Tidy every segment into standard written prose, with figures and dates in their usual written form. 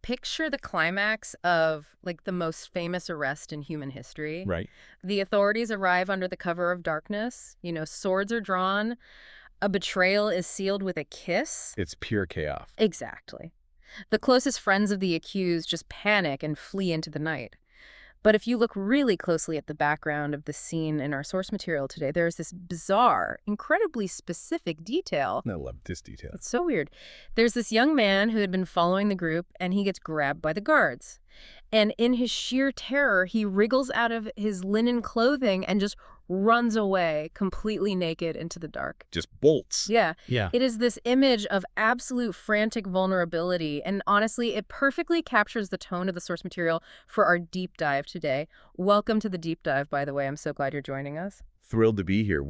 picture the climax of, like, the most famous arrest in human history. Right. The authorities arrive under the cover of darkness. You know, swords are drawn. A betrayal is sealed with a kiss. It's pure chaos. Exactly. The closest friends of the accused just panic and flee into the night. But if you look really closely at the background of the scene in our source material today, there's this bizarre, incredibly specific detail. I love this detail. It's so weird. There's this young man who had been following the group, and he gets grabbed by the guards. And in his sheer terror, he wriggles out of his linen clothing and just runs away, completely naked into the dark. Just bolts. Yeah. Yeah. It is this image of absolute frantic vulnerability, and honestly, it perfectly captures the tone of the source material for our deep dive today. Welcome to the deep dive, by the way. I'm so glad you're joining us. Thrilled to be here.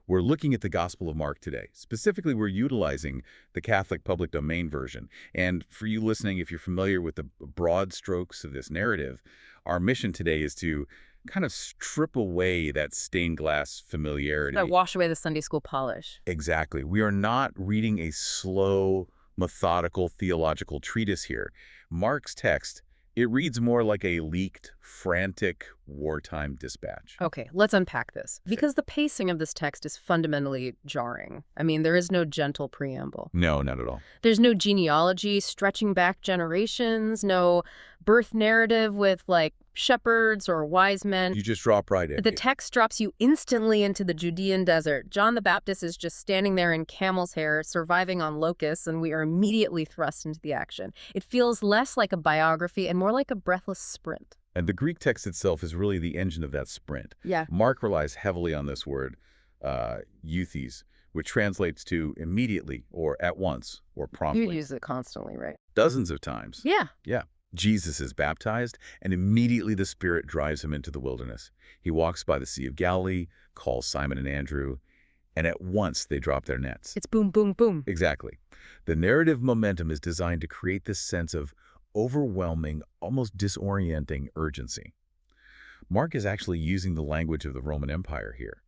We're looking at the Gospel of Mark today. Specifically, we're utilizing the Catholic public domain version. And for you listening, if you're familiar with the broad strokes of this narrative, our mission today is to kind of strip away that stained glass familiarity. That wash away the Sunday school polish. Exactly. We are not reading a slow, methodical theological treatise here. Mark's text, it reads more like a leaked, frantic wartime dispatch. Okay, let's unpack this. Because the pacing of this text is fundamentally jarring. I mean, there is no gentle preamble. No, not at all. There's no genealogy stretching back generations, no birth narrative with, like, shepherds or wise men. You just drop right in. The text drops you instantly into the Judean desert. John the Baptist is just standing there in camel's hair, surviving on locusts, and we are immediately thrust into the action. It feels less like a biography and more like a breathless sprint. And the Greek text itself is really the engine of that sprint. Yeah. Mark relies heavily on this word, euthes, which translates to immediately or at once or promptly. You use it constantly, right? Dozens of times. Yeah. Yeah. Jesus is baptized, and immediately the Spirit drives him into the wilderness. He walks by the Sea of Galilee, calls Simon and Andrew, and at once they drop their nets. It's boom, boom, boom. Exactly. The narrative momentum is designed to create this sense of overwhelming, almost disorienting urgency. Mark is actually using the language of the Roman Empire here.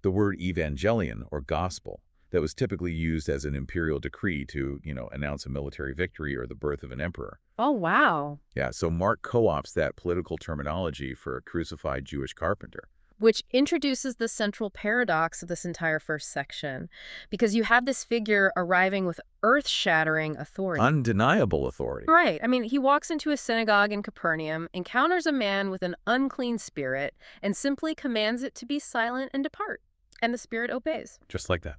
The word evangelion, or gospel, that was typically used as an imperial decree to, announce a military victory or the birth of an emperor. Oh, wow. Yeah, so Mark co-opts that political terminology for a crucified Jewish carpenter. Which introduces the central paradox of this entire first section, because you have this figure arriving with earth-shattering authority. Undeniable authority. Right. I mean, he walks into a synagogue in Capernaum, encounters a man with an unclean spirit, and simply commands it to be silent and depart. And the spirit obeys. Just like that.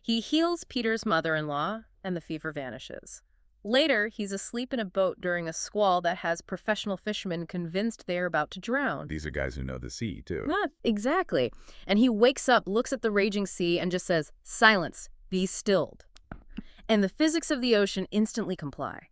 He heals Peter's mother-in-law, and the fever vanishes. Later, he's asleep in a boat during a squall that has professional fishermen convinced they are about to drown. These are guys who know the sea, too. Not exactly. And he wakes up, looks at the raging sea, and just says, "Silence, be stilled." And the physics of the ocean instantly comply.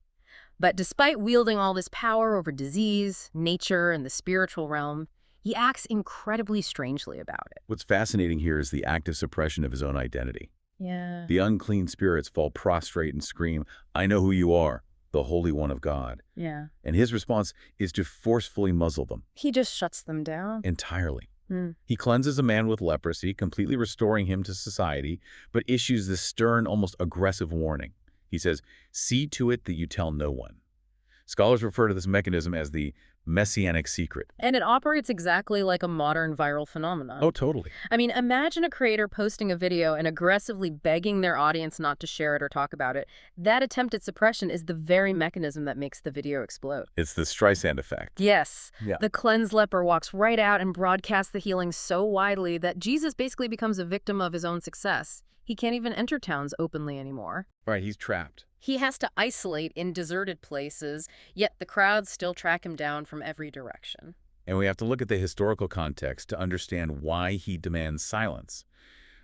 But despite wielding all this power over disease, nature, and the spiritual realm, he acts incredibly strangely about it. What's fascinating here is the active suppression of his own identity. Yeah. The unclean spirits fall prostrate and scream, "I know who you are, the Holy One of God." Yeah. And his response is to forcefully muzzle them. He just shuts them down. Entirely. Hmm. He cleanses a man with leprosy, completely restoring him to society, but issues this stern, almost aggressive warning. He says, "See to it that you tell no one." Scholars refer to this mechanism as the messianic secret. And it operates exactly like a modern viral phenomenon. Oh, totally. I mean, imagine a creator posting a video and aggressively begging their audience not to share it or talk about it. That attempt at suppression is the very mechanism that makes the video explode. It's the Streisand effect. Yes. Yeah. The cleansed leper walks right out and broadcasts the healing so widely that Jesus basically becomes a victim of his own success. He can't even enter towns openly anymore. Right, he's trapped. He has to isolate in deserted places, yet the crowds still track him down from every direction. And we have to look at the historical context to understand why he demands silence.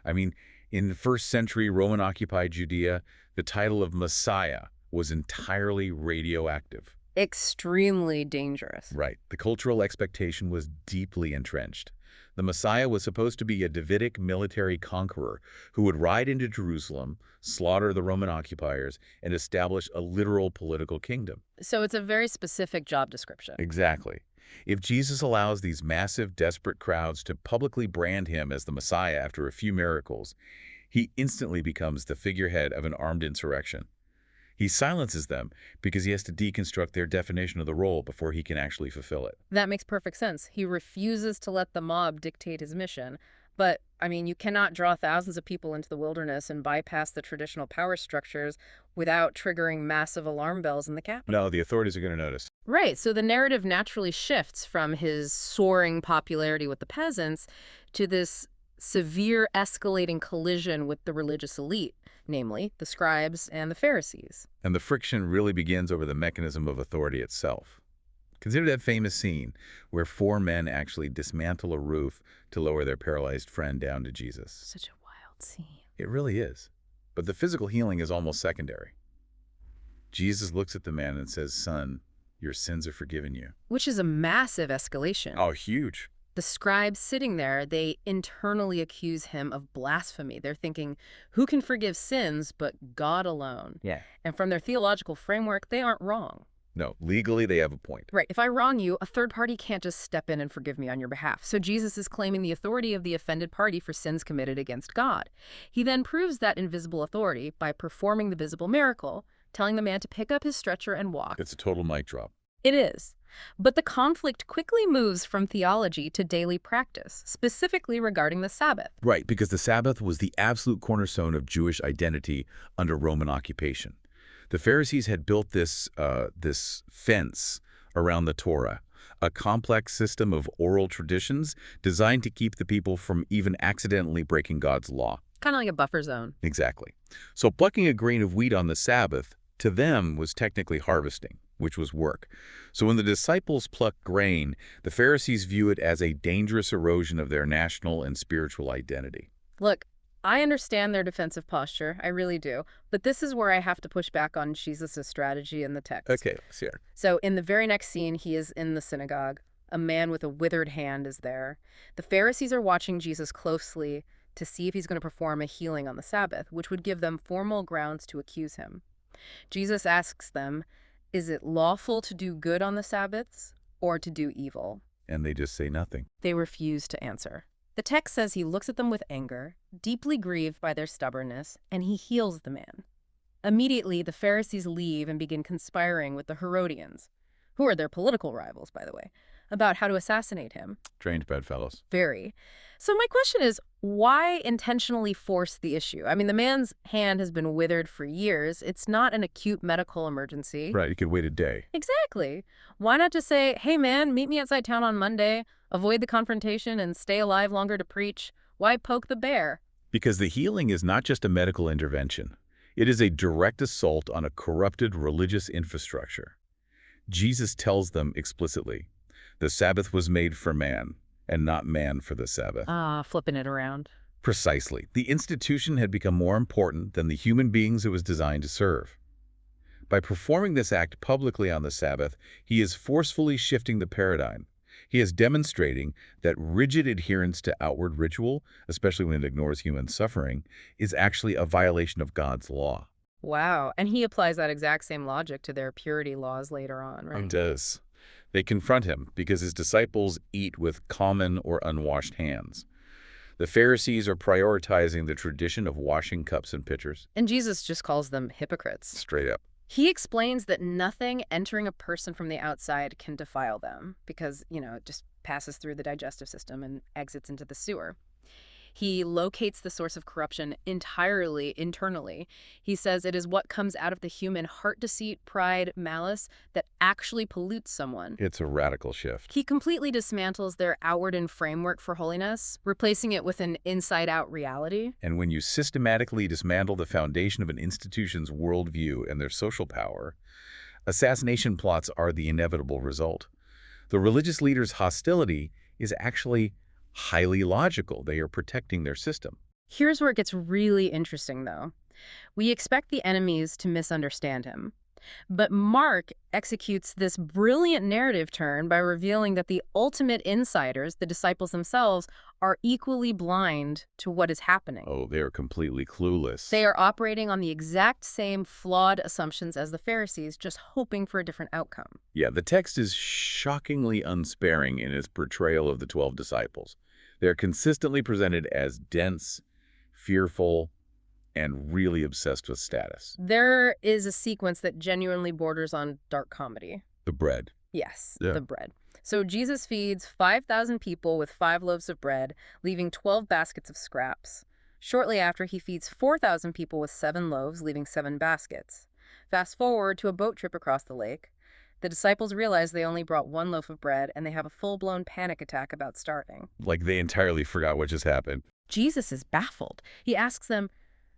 I mean, in the first century Roman-occupied Judea, the title of Messiah was entirely radioactive. Extremely dangerous. Right. The cultural expectation was deeply entrenched. The Messiah was supposed to be a Davidic military conqueror who would ride into Jerusalem, slaughter the Roman occupiers, and establish a literal political kingdom. So it's a very specific job description. Exactly. If Jesus allows these massive, desperate crowds to publicly brand him as the Messiah after a few miracles, he instantly becomes the figurehead of an armed insurrection. He silences them because he has to deconstruct their definition of the role before he can actually fulfill it. That makes perfect sense. He refuses to let the mob dictate his mission. But, I mean, you cannot draw thousands of people into the wilderness and bypass the traditional power structures without triggering massive alarm bells in the capital. No, the authorities are going to notice. Right, so the narrative naturally shifts from his soaring popularity with the peasants to this severe escalating collision with the religious elite, namely the scribes and the Pharisees. And the friction really begins over the mechanism of authority itself. Consider that famous scene where four men actually dismantle a roof to lower their paralyzed friend down to Jesus. Such a wild scene. It really is. But the physical healing is almost secondary. Jesus looks at the man and says, "Son, your sins are forgiven you." Which is a massive escalation. Oh, huge. The scribes sitting there, they internally accuse him of blasphemy. They're thinking, who can forgive sins but God alone? Yeah. And from their theological framework, they aren't wrong. No, legally they have a point. Right. If I wrong you, a third party can't just step in and forgive me on your behalf. So Jesus is claiming the authority of the offended party for sins committed against God. He then proves that invisible authority by performing the visible miracle, telling the man to pick up his stretcher and walk. It's a total mic drop. It is. But the conflict quickly moves from theology to daily practice, specifically regarding the Sabbath. Right, because the Sabbath was the absolute cornerstone of Jewish identity under Roman occupation. The Pharisees had built this fence around the Torah, a complex system of oral traditions designed to keep the people from even accidentally breaking God's law. Kind of like a buffer zone. Exactly. So plucking a grain of wheat on the Sabbath, to them, was technically harvesting, which was work. So when the disciples pluck grain, the Pharisees view it as a dangerous erosion of their national and spiritual identity. Look, I understand their defensive posture, I really do, but this is where I have to push back on Jesus' strategy in the text. Okay, let's hear. So in the very next scene, he is in the synagogue. A man with a withered hand is there. The Pharisees are watching Jesus closely to see if he's going to perform a healing on the Sabbath, which would give them formal grounds to accuse him. Jesus asks them, is it lawful to do good on the Sabbaths or to do evil? And they just say nothing. They refuse to answer. The text says he looks at them with anger, deeply grieved by their stubbornness, and he heals the man. Immediately, the Pharisees leave and begin conspiring with the Herodians, who are their political rivals, by the way, about how to assassinate him. Trained bedfellows. Very. So my question is, why intentionally force the issue? I mean, the man's hand has been withered for years. It's not an acute medical emergency. Right, you could wait a day. Exactly. Why not just say, hey, man, meet me outside town on Monday, avoid the confrontation, and stay alive longer to preach? Why poke the bear? Because the healing is not just a medical intervention. It is a direct assault on a corrupted religious infrastructure. Jesus tells them explicitly, the Sabbath was made for man, and not man for the Sabbath. Flipping it around. Precisely. The institution had become more important than the human beings it was designed to serve. By performing this act publicly on the Sabbath, he is forcefully shifting the paradigm. He is demonstrating that rigid adherence to outward ritual, especially when it ignores human suffering, is actually a violation of God's law. Wow. And he applies that exact same logic to their purity laws later on, right? He does. They confront him because his disciples eat with common or unwashed hands. The Pharisees are prioritizing the tradition of washing cups and pitchers. And Jesus just calls them hypocrites. Straight up. He explains that nothing entering a person from the outside can defile them because, it just passes through the digestive system and exits into the sewer. He locates the source of corruption entirely internally. He says it is what comes out of the human heart deceit, pride, malice that actually pollutes someone. It's a radical shift. He completely dismantles their outward-in framework for holiness, replacing it with an inside-out reality. And when you systematically dismantle the foundation of an institution's worldview and their social power, assassination plots are the inevitable result. The religious leader's hostility is actually highly logical. They are protecting their system. Here's where it gets really interesting, though. We expect the enemies to misunderstand him. But Mark executes this brilliant narrative turn by revealing that the ultimate insiders, the disciples themselves, are equally blind to what is happening. Oh, they are completely clueless. They are operating on the exact same flawed assumptions as the Pharisees, just hoping for a different outcome. Yeah, the text is shockingly unsparing in its portrayal of the 12 disciples. They're consistently presented as dense, fearful, and really obsessed with status. There is a sequence that genuinely borders on dark comedy. The bread. Yes, Yeah. the bread. So Jesus feeds 5,000 people with 5 loaves of bread, leaving 12 baskets of scraps. Shortly after, he feeds 4,000 people with 7 loaves, leaving 7 baskets. Fast forward to a boat trip across the lake. The disciples realize they only brought 1 loaf of bread, and they have a full-blown panic attack about starving. Like they entirely forgot what just happened. Jesus is baffled. He asks them,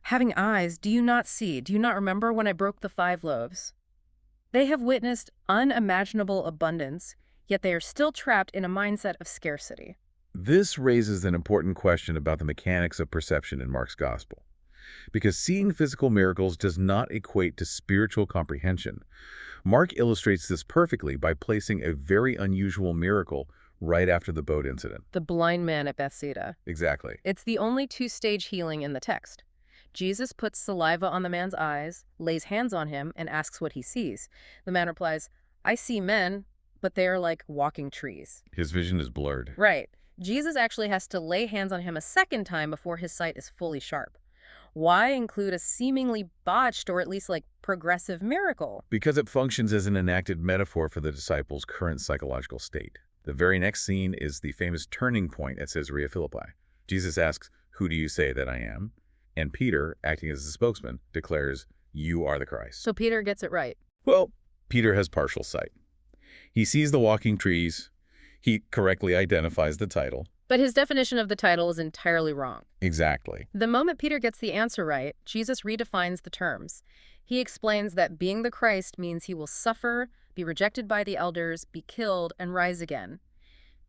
"Having eyes, do you not see? Do you not remember when I broke the 5 loaves?" They have witnessed unimaginable abundance, yet they are still trapped in a mindset of scarcity. This raises an important question about the mechanics of perception in Mark's gospel. Because seeing physical miracles does not equate to spiritual comprehension. Mark illustrates this perfectly by placing a very unusual miracle right after the boat incident. The blind man at Bethsaida. Exactly. It's the only 2-stage healing in the text. Jesus puts saliva on the man's eyes, lays hands on him, and asks what he sees. The man replies, "I see men, but they are like walking trees." His vision is blurred. Right. Jesus actually has to lay hands on him a second time before his sight is fully sharp. Why include a seemingly botched or at least progressive miracle? Because it functions as an enacted metaphor for the disciples' current psychological state. The very next scene is the famous turning point at Caesarea Philippi. Jesus asks, "Who do you say that I am?" And Peter, acting as the spokesman, declares, "You are the Christ." So Peter gets it right. Well, Peter has partial sight. He sees the walking trees. He correctly identifies the title. But his definition of the title is entirely wrong. Exactly. The moment Peter gets the answer right, Jesus redefines the terms. He explains that being the Christ means he will suffer, be rejected by the elders, be killed, and rise again.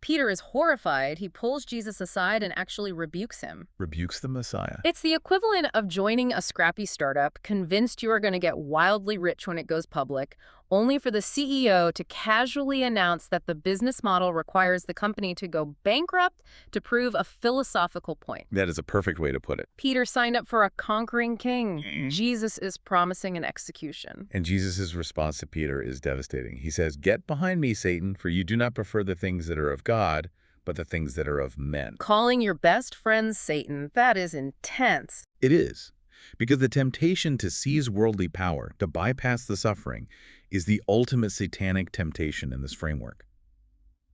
Peter is horrified. He pulls Jesus aside and actually rebukes him. Rebukes the Messiah. It's the equivalent of joining a scrappy startup, convinced you are going to get wildly rich when it goes public, only for the CEO to casually announce that the business model requires the company to go bankrupt to prove a philosophical point. That is a perfect way to put it. Peter signed up for a conquering king. Jesus is promising an execution. And Jesus' response to Peter is devastating. He says, "Get behind me, Satan, for you do not prefer the things that are of God, but the things that are of men." Calling your best friend Satan, that is intense. It is. Because the temptation to seize worldly power, to bypass the suffering, is the ultimate satanic temptation in this framework.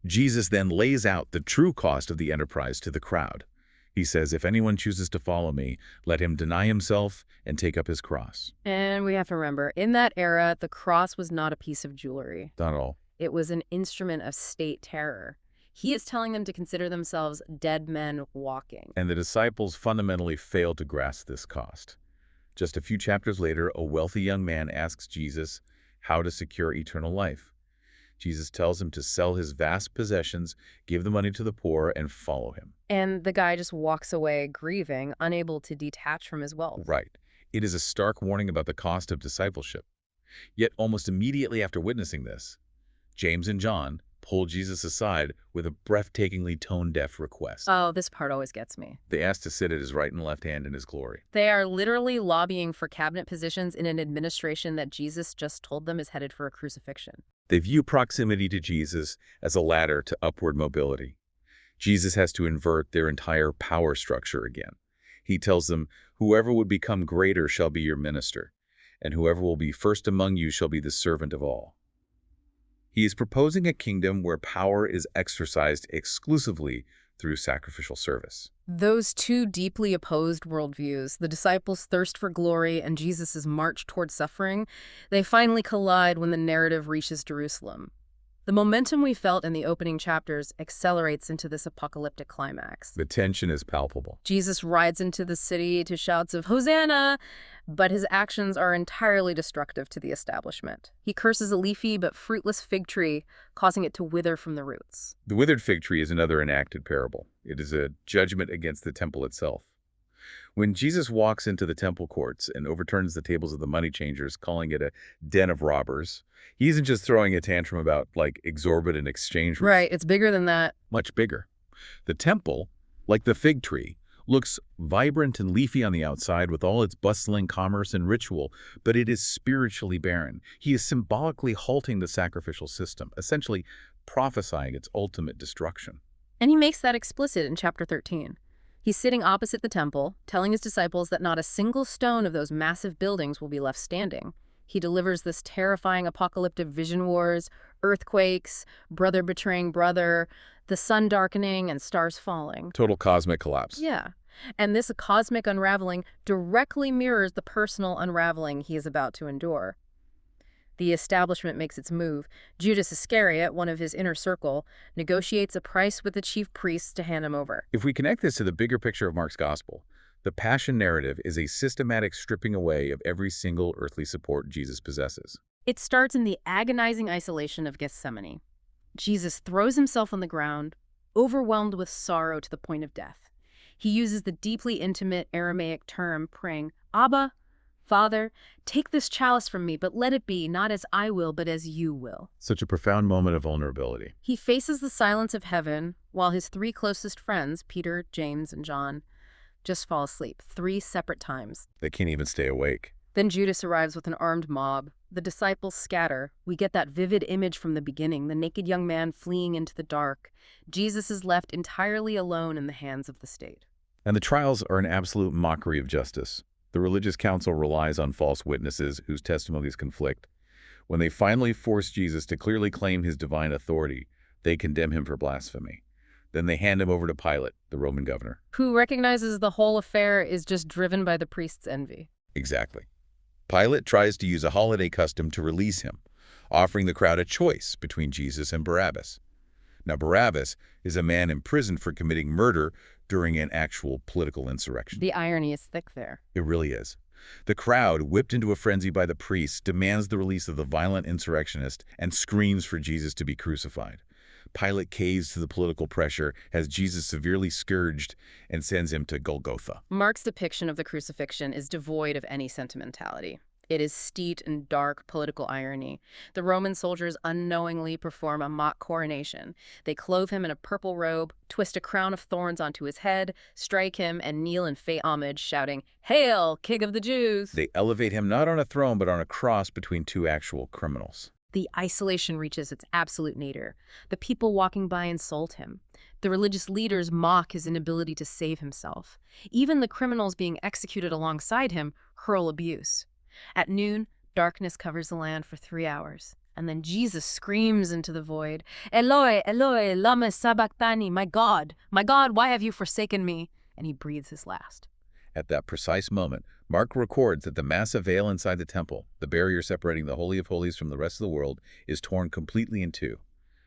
Jesus then lays out the true cost of the enterprise to the crowd. He says, "If anyone chooses to follow me, let him deny himself and take up his cross." And we have to remember, in that era, the cross was not a piece of jewelry. Not all. It was an instrument of state terror. He is telling them to consider themselves dead men walking. And the disciples fundamentally fail to grasp this cost. Just a few chapters later, a wealthy young man asks Jesus how to secure eternal life. Jesus tells him to sell his vast possessions, give the money to the poor, and follow him. And the guy just walks away grieving, unable to detach from his wealth. Right. It is a stark warning about the cost of discipleship. Yet almost immediately after witnessing this, James and John pull Jesus aside with a breathtakingly tone-deaf request. Oh, this part always gets me. They ask to sit at his right and left hand in his glory. They are literally lobbying for cabinet positions in an administration that Jesus just told them is headed for a crucifixion. They view proximity to Jesus as a ladder to upward mobility. Jesus has to invert their entire power structure again. He tells them, "Whoever would become greater shall be your minister, and whoever will be first among you shall be the servant of all." He is proposing a kingdom where power is exercised exclusively through sacrificial service. Those two deeply opposed worldviews, the disciples' thirst for glory and Jesus' march toward suffering, they finally collide when the narrative reaches Jerusalem. The momentum we felt in the opening chapters accelerates into this apocalyptic climax. The tension is palpable. Jesus rides into the city to shouts of "Hosanna!" but his actions are entirely destructive to the establishment. He curses a leafy but fruitless fig tree, causing it to wither from the roots. The withered fig tree is another enacted parable. It is a judgment against the temple itself. When Jesus walks into the temple courts and overturns the tables of the money changers, calling it a den of robbers, he isn't just throwing a tantrum about, exorbitant exchange rates. Right, it's bigger than that. Much bigger. The temple, like the fig tree, looks vibrant and leafy on the outside with all its bustling commerce and ritual, but it is spiritually barren. He is symbolically halting the sacrificial system, essentially prophesying its ultimate destruction. And he makes that explicit in chapter 13. He's sitting opposite the temple, telling his disciples that not a single stone of those massive buildings will be left standing. He delivers this terrifying apocalyptic vision wars, earthquakes, brother betraying brother, the sun darkening and stars falling. Total cosmic collapse. Yeah. And this cosmic unraveling directly mirrors the personal unraveling he is about to endure. The establishment makes its move. Judas Iscariot, one of his inner circle, negotiates a price with the chief priests to hand him over. If we connect this to the bigger picture of Mark's gospel, the Passion narrative is a systematic stripping away of every single earthly support Jesus possesses. It starts in the agonizing isolation of Gethsemane. Jesus throws himself on the ground, overwhelmed with sorrow to the point of death. He uses the deeply intimate Aramaic term, praying, Abba, Father, take this chalice from me, but let it be not as I will, but as you will. Such a profound moment of vulnerability. He faces the silence of heaven while his three closest friends, Peter, James, and John, just fall asleep 3 separate times. They can't even stay awake. Then Judas arrives with an armed mob. The disciples scatter. We get that vivid image from the beginning, the naked young man fleeing into the dark. Jesus is left entirely alone in the hands of the state. And the trials are an absolute mockery of justice. The religious council relies on false witnesses whose testimonies conflict. When they finally force Jesus to clearly claim his divine authority, they condemn him for blasphemy. Then they hand him over to Pilate, the Roman governor. Who recognizes the whole affair is just driven by the priest's envy. Exactly. Pilate tries to use a holiday custom to release him, offering the crowd a choice between Jesus and Barabbas. Now, Barabbas is a man imprisoned for committing murder during an actual political insurrection. The irony is thick there. It really is. The crowd, whipped into a frenzy by the priests, demands the release of the violent insurrectionist and screams for Jesus to be crucified. Pilate caves to the political pressure, has Jesus severely scourged, and sends him to Golgotha. Mark's depiction of the crucifixion is devoid of any sentimentality. It is steeped in dark political irony. The Roman soldiers unknowingly perform a mock coronation. They clothe him in a purple robe, twist a crown of thorns onto his head, strike him, and kneel in fey homage, shouting, "Hail, King of the Jews!" They elevate him not on a throne, but on a cross between 2 actual criminals. The isolation reaches its absolute nadir. The people walking by insult him. The religious leaders mock his inability to save himself. Even the criminals being executed alongside him hurl abuse. At noon, darkness covers the land for 3 hours. And then Jesus screams into the void, "Eloi, Eloi, lama sabachthani, my God, why have you forsaken me?" And he breathes his last. At that precise moment, Mark records that the massive veil inside the temple, the barrier separating the Holy of Holies from the rest of the world, is torn completely in 2,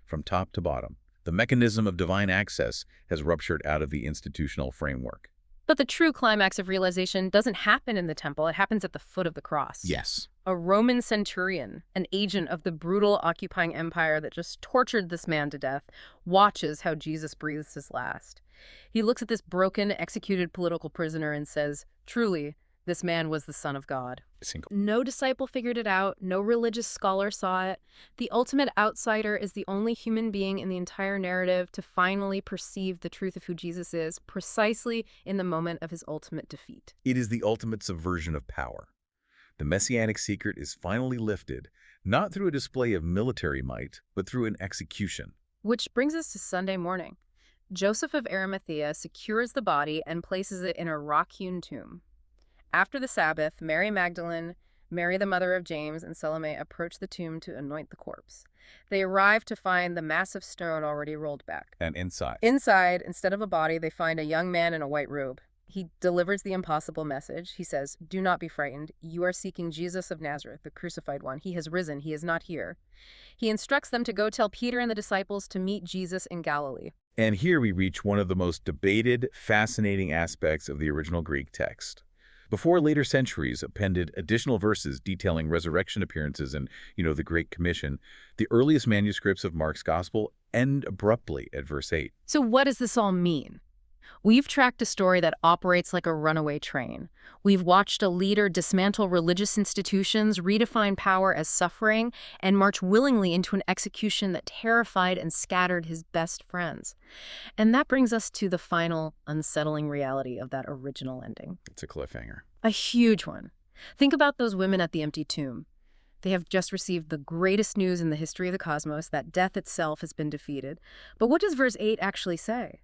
from top to bottom. The mechanism of divine access has ruptured out of the institutional framework. But the true climax of realization doesn't happen in the temple. It happens at the foot of the cross. Yes. A Roman centurion, an agent of the brutal occupying empire that just tortured this man to death, watches how Jesus breathes his last. He looks at this broken, executed political prisoner and says, "Truly, this man was the Son of God." No disciple figured it out. No religious scholar saw it. The ultimate outsider is the only human being in the entire narrative to finally perceive the truth of who Jesus is, precisely in the moment of his ultimate defeat. It is the ultimate subversion of power. The messianic secret is finally lifted, not through a display of military might, but through an execution. Which brings us to Sunday morning. Joseph of Arimathea secures the body and places it in a rock-hewn tomb. After the Sabbath, Mary Magdalene, Mary the mother of James, and Salome approach the tomb to anoint the corpse. They arrive to find the massive stone already rolled back. And inside, instead of a body, they find a young man in a white robe. He delivers the impossible message. He says, "Do not be frightened. You are seeking Jesus of Nazareth, the crucified one. He has risen. He is not here." He instructs them to go tell Peter and the disciples to meet Jesus in Galilee. And here we reach one of the most debated, fascinating aspects of the original Greek text. Before later centuries appended additional verses detailing resurrection appearances and, the Great Commission, the earliest manuscripts of Mark's Gospel end abruptly at verse 8. So what does this all mean? We've tracked a story that operates like a runaway train. We've watched a leader dismantle religious institutions, redefine power as suffering, and march willingly into an execution that terrified and scattered his best friends. And that brings us to the final, unsettling reality of that original ending. It's a cliffhanger. A huge one. Think about those women at the empty tomb. They have just received the greatest news in the history of the cosmos, that death itself has been defeated. But what does verse 8 actually say?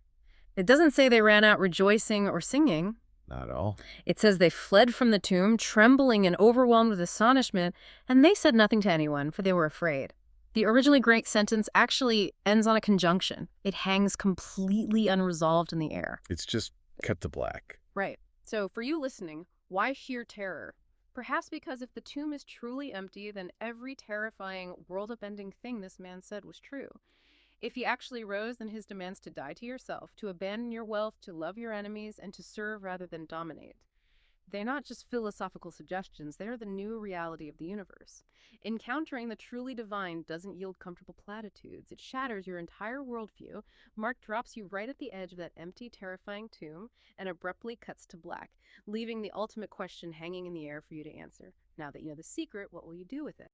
It doesn't say they ran out rejoicing or singing. Not at all. It says they fled from the tomb, trembling and overwhelmed with astonishment, and they said nothing to anyone, for they were afraid. The originally Greek sentence actually ends on a conjunction. It hangs completely unresolved in the air. It's just cut to black. Right. So for you listening, why sheer terror? Perhaps because if the tomb is truly empty, then every terrifying, world-upending thing this man said was true. If he actually rose, then his demands to die to yourself, to abandon your wealth, to love your enemies, and to serve rather than dominate. They're not just philosophical suggestions, they're the new reality of the universe. Encountering the truly divine doesn't yield comfortable platitudes. It shatters your entire worldview. Mark drops you right at the edge of that empty, terrifying tomb and abruptly cuts to black, leaving the ultimate question hanging in the air for you to answer. Now that you know the secret, what will you do with it?